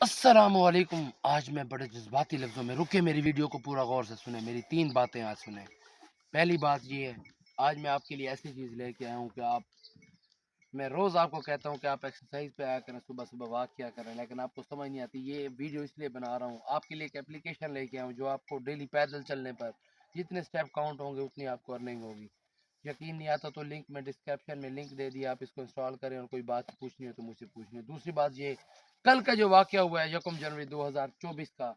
السلام علیکم۔ آج میں بڑے جذباتی لفظوں میں رکے میری ویڈیو کو پورا غور سے سنیں، میری 3 باتیں آج سنیں۔ پہلی بات یہ ہے، آج میں آپ کے لیے ایسی چیز لے کے آیا ہوں کہ میں روز آپ کو کہتا ہوں کہ آپ ایکسرسائز پہ آیا کریں، صبح صبح واک کیا کریں، لیکن آپ کو سمجھ نہیں آتی۔ یہ ویڈیو اس لیے بنا رہا ہوں، آپ کے لیے ایک اپلیکیشن لے کے آیا ہوں جو آپ کو ڈیلی پیدل چلنے پر جتنے سٹیپ کاؤنٹ ہوں گے اتنی آپ کو ارننگ ہوگی۔ یقین نہیں آتا تو لنک میں ڈسکرپشن میں لنک دے دیا، آپ اس کو انسٹال کریں، اور کوئی بات پوچھنی ہو تو مجھ سے پوچھنی ہے۔ دوسری بات یہ، کل کا جو واقعہ ہوا ہے 1 جنوری 2024 کا،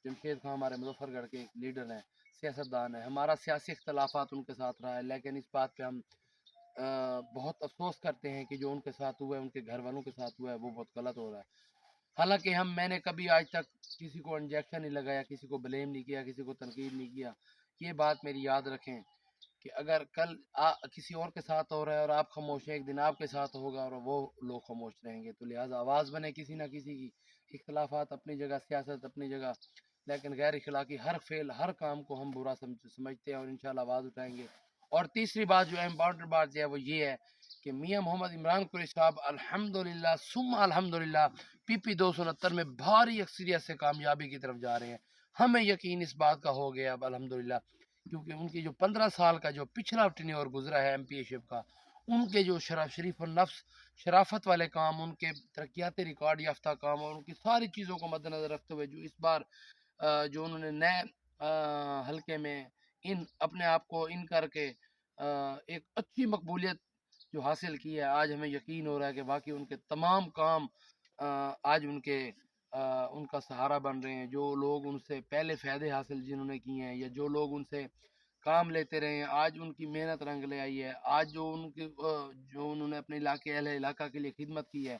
جمشید خان ہمارے مظفر گڑھ کے ایک لیڈر ہیں، سیاستدان ہیں، ہمارا سیاسی اختلافات ان کے ساتھ رہا ہے، لیکن اس بات پہ ہم بہت افسوس کرتے ہیں کہ جو ان کے ساتھ ہوا ہے، ان کے گھر والوں کے ساتھ ہوا ہے، وہ بہت غلط ہو رہا ہے۔ حالانکہ میں نے کبھی آج تک کسی کو انجیکشن نہیں لگایا، کسی کو بلیم نہیں کیا، کسی کو تنقید نہیں کیا۔ یہ بات میری یاد رکھیں کہ اگر کل کسی اور کے ساتھ ہو رہا ہے اور آپ خاموش ہیں، ایک دن آپ کے ساتھ ہوگا اور وہ لوگ خاموش رہیں گے۔ تو لہٰذا آواز بنے کسی نہ کسی کی، اختلافات اپنی جگہ، سیاست اپنی جگہ، لیکن غیر اخلاقی ہر فعل، ہر کام کو ہم برا سمجھتے ہیں اور انشاءاللہ آواز اٹھائیں گے۔ اور تیسری بات جو امپورٹنٹ بات جو ہے وہ یہ ہے کہ میاں محمد عمران قریشی صاحب الحمدللہ ثم الحمدللہ پی 269 میں بھاری اکثریت سے کامیابی کی طرف جا رہے ہیں۔ ہمیں یقین اس بات کا ہو گیا اب الحمدللہ، کیونکہ ان کی جو 15 سال کا جو پچھلا ٹینیور گزرا ہے ایم پی اے شپ کا، ان کے جو شریف النفس، شرافت والے کام، ان کے ترقیاتی ریکارڈ یافتہ کام اور ان کی ساری چیزوں کو مد نظر رکھتے ہوئے جو اس بار جو انہوں نے نئے حلقے میں اپنے آپ کو کر کے ایک اچھی مقبولیت جو حاصل کی ہے، آج ہمیں یقین ہو رہا ہے کہ واقعی ان کے تمام کام آج ان کا سہارا بن رہے ہیں۔ جو لوگ ان سے پہلے فائدے حاصل جنہوں نے کیے ہیں، یا جو لوگ ان سے کام لیتے رہے ہیں، آج ان کی محنت رنگ لے آئی ہے۔ آج جو انہوں نے اپنے علاقے اہل علاقہ کے لیے خدمت کی ہے،